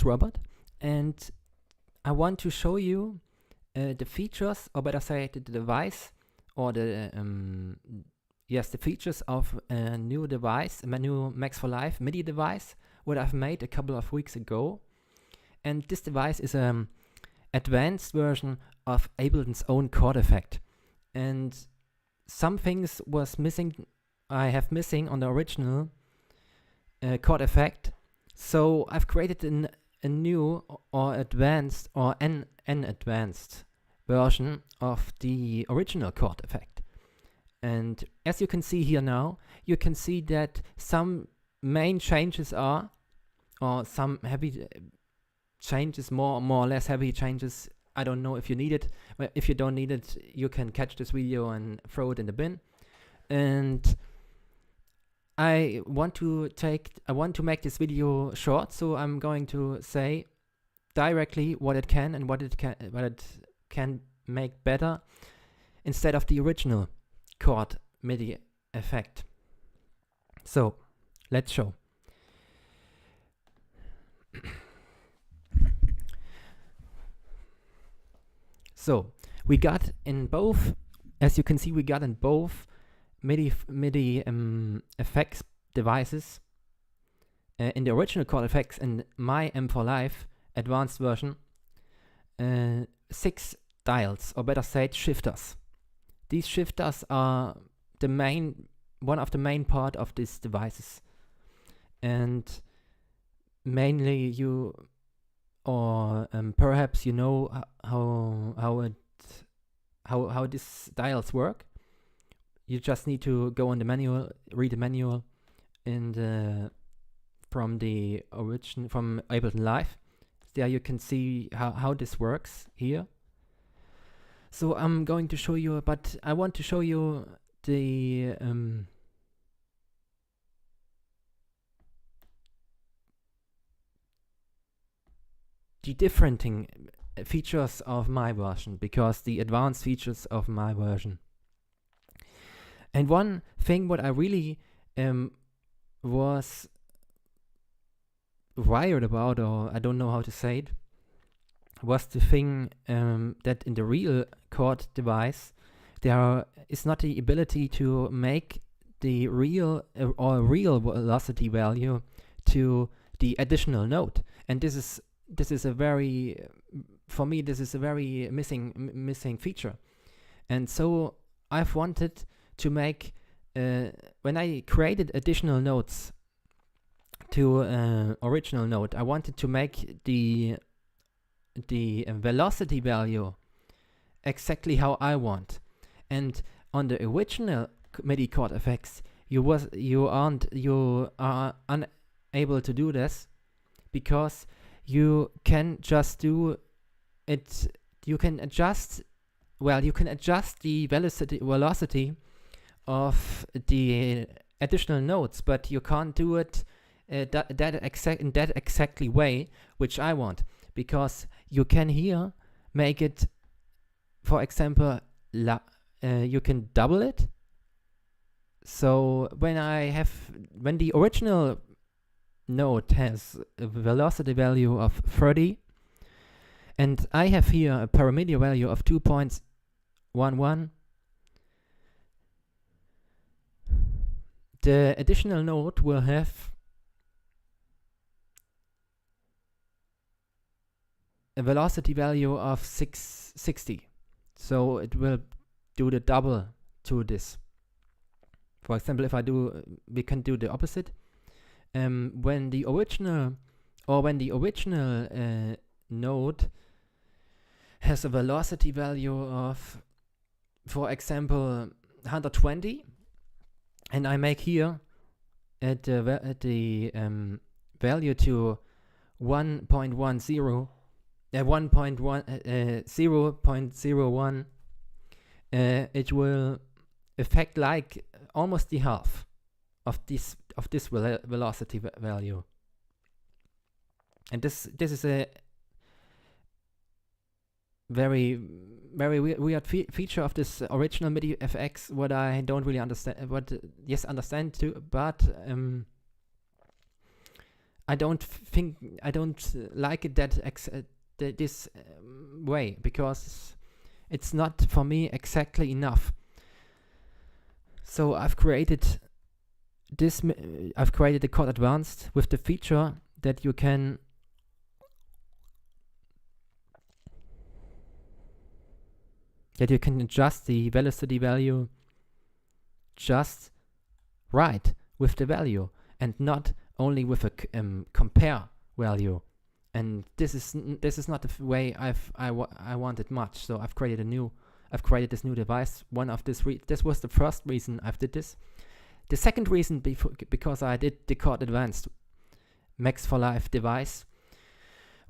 it's Robert, and I want to show you the features, or better say, the device, or the the features of a new device, a new Max for Live MIDI device, what I've made a couple of weeks ago. And this device is an advanced version of Ableton's own chord effect. And some things was missing. I have missing on the original chord effect. So I've created a new or advanced or an advanced version of the original chord effect. And as you can see here now, you can see that some main changes are, or some heavy changes, more or less heavy changes. I don't know if you need it. Well, if you don't need it, you can catch this video and throw it in the bin. And I want to make this video short, so I'm going to say directly what it can and what it can make better instead of the original chord MIDI effect. So let's show. So we got in both, as you can see, we got in both MIDI effects devices. In the original chord effects in my M4 Live advanced version, 6 dials, or better said, shifters. These shifters are one of the main part of these devices, and mainly you, or perhaps you know how these dials work. You just need to go on the manual, read the manual, and from Ableton Live. There you can see how this works here. So I'm going to show you, but I want to show you the different features of my version, because the advanced features of my version. And one thing what I really was wired about, or I don't know how to say it, was the thing that in the real chord device there is not the ability to make the real velocity value to the additional note. And this is a very, for me, this is a very missing feature. And so I've wanted to make, when I created additional notes to original note, I wanted to make the velocity value exactly how I want. And on the original MIDI chord effects, you are unable to do this, because you can just do it. You can adjust the velocity of the additional notes, but you can't do it in that exactly way which I want, because you can here make it, for example, you can double it. So when the original note has a velocity value of 30, and I have here a parameter value of 2.11, the additional note will have a velocity value of 660. So it will do the double to this. For example, we can do the opposite. When the original note has a velocity value of, for example, 120, and I make here at the value to 0.01, it will affect like almost the half of this velocity value. And this is a very weird feature of this original MIDI FX, what I don't really understand, understand too, but I don't like it that this way, because it's not for me exactly enough. So I've created this. I've created the Chord Advanced with the feature that you can adjust the velocity value just right with the value, and not only with a compare value. And this is not the way I wanted much. So I've created this new device. This was the first reason I've did this. The second reason, because I did the Chord Advanced Max for Live device,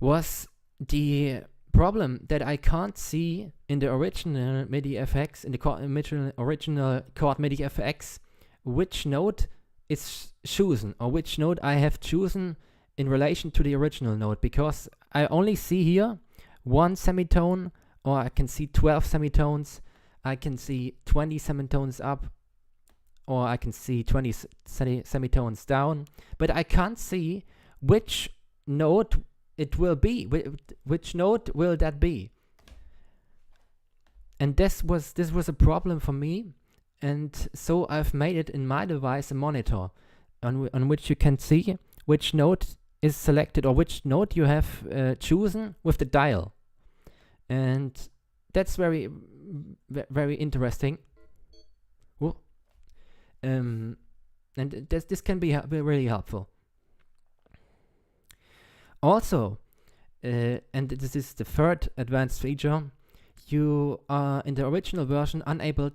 was the problem that I can't see in the original MIDI FX, in the original Chord MIDI FX, which note is chosen, or which note I have chosen in relation to the original note, because I only see here one semitone, or I can see 12 semitones, I can see 20 semitones up, or I can see 20 semitones down, but I can't see which note it will be, which note will that be. And this was a problem for me, and so I've made it in my device a monitor on which you can see which note is selected, or which note you have chosen with the dial. And that's very interesting. And this can be really helpful. Also, and this is the third advanced feature, you are in the original version unable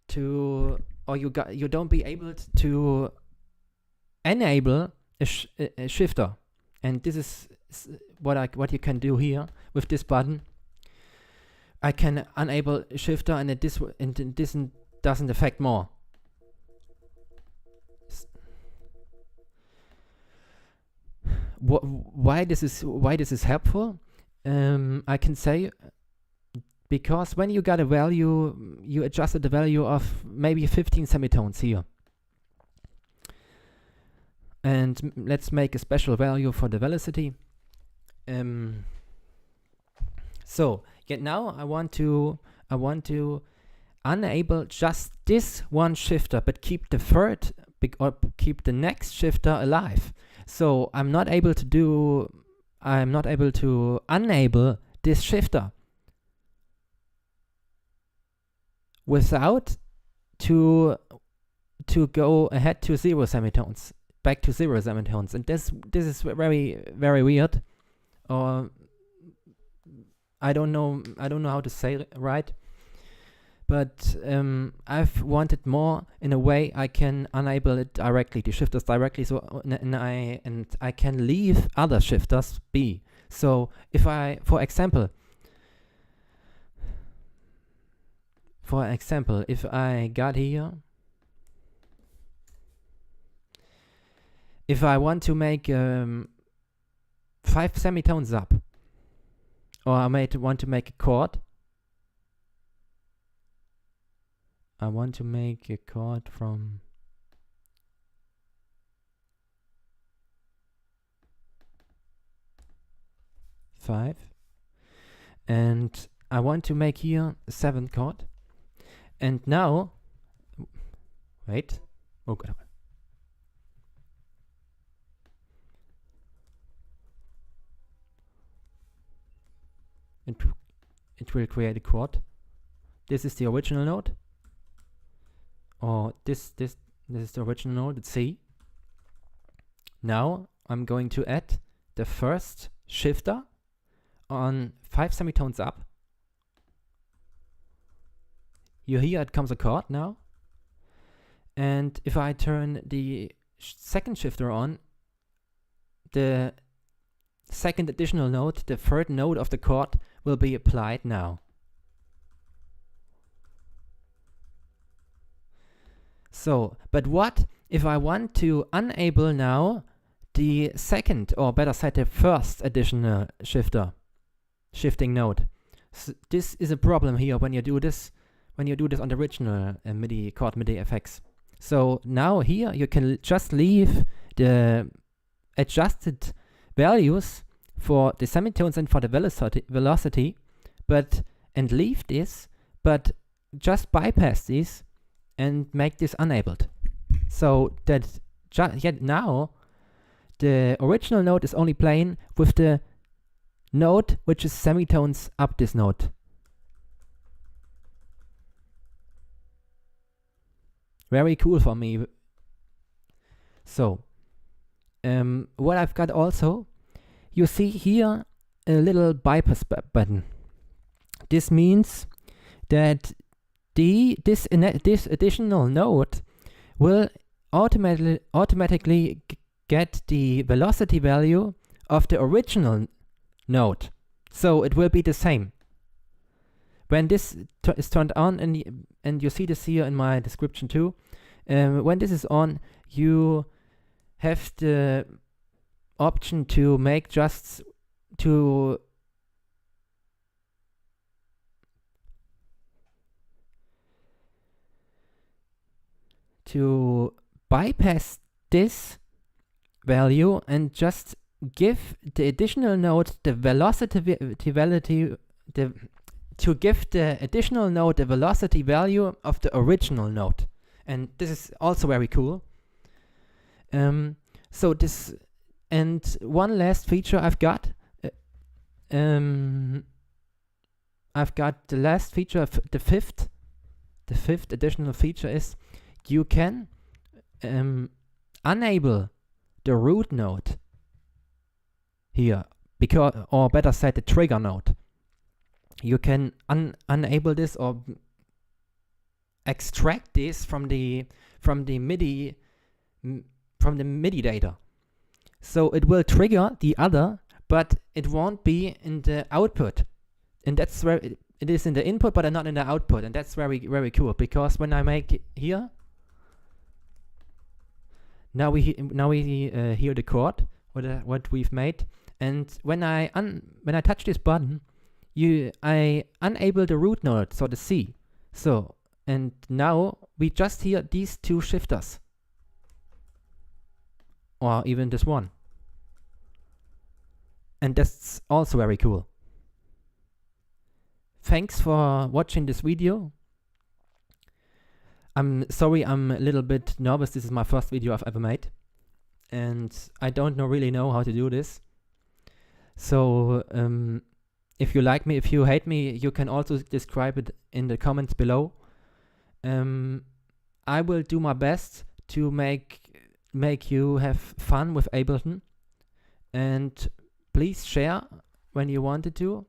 to, or you don't be able to enable a shifter. And this is what you can do here with this button. I can enable a shifter, and this doesn't affect more. Why this is helpful? I can say, because when you got a value, you adjusted the value of maybe 15 semitones here. And let's make a special value for the velocity. So now I want to enable just this one shifter, but keep the third or keep the next shifter alive. So I'm not able to enable this shifter without to go ahead to 0 semitones, back to 0 semitones. And this is very, very weird. Or I don't know how to say it right. But I've wanted more in a way I can enable it directly, the shifters directly, so and I can leave other shifters be. So if I, for example, if I got here, if I want to make 5 semitones up, or I might want to make a chord. I want to make a chord from five, and I want to make here a 7th chord. And now, wait, oh god, it will create a chord. This is the original note. Or this is the original note, it's C. Now I'm going to add the first shifter on 5 semitones up. You hear it comes a chord now. And if I turn the second shifter on, the second additional note, the third note of the chord, will be applied now. So, but what if I want to enable now the second, or better said, the first additional shifting node? So this is a problem here when you do this on the original Chord MIDI FX. So now here you can just leave the adjusted values for the semitones and for the velocity, and leave this, but just bypass this and make this enabled. So that yet now the original note is only playing with the note which is semitones up this note. Very cool for me. So what I've got also, you see here a little bypass button. This means that this additional note will automatically get the velocity value of the original note. So it will be the same. When this is turned on, and you see this here in my description too, when this is on, you have the option to make just to bypass this value and just give the additional note the velocity to give the additional note the velocity value of the original note. And this is also very cool. So this, and one last feature I've got the last feature of the fifth additional feature is you can enable the root note here, or better said, the trigger note. You can enable this or extract this from the MIDI data. So it will trigger the other, but it won't be in the output. And that's where it is in the input, but not in the output. And that's very, very cool, because when I make it here, now we hear the chord, what we've made. And when I touch this button, I enable the root note, so the C. So, and now we just hear these two shifters, or even this one. And that's also very cool. Thanks for watching this video. I'm sorry, I'm a little bit nervous. This is my first video I've ever made, and I don't really know how to do this. So if you like me, if you hate me, you can also describe it in the comments below. I will do my best to make you have fun with Ableton, and please share when you wanted to,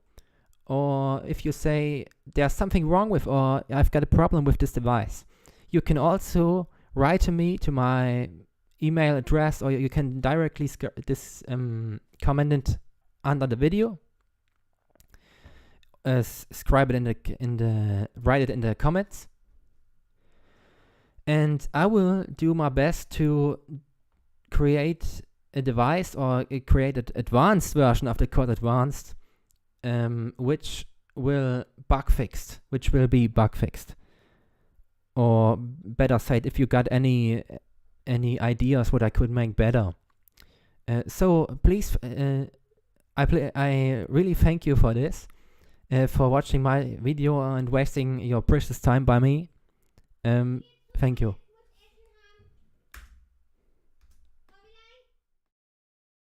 or if you say there's something wrong with, or I've got a problem with this device, you can also write to me to my email address, or you can directly comment it under the video. Scribe it write it in the comments, and I will do my best to create a device or create an advanced version of the Chord Advanced, which will be bug fixed. Or better said, if you got any ideas what I could make better. So please, I really thank you for this, for watching my video and wasting your precious time by me. Thank you.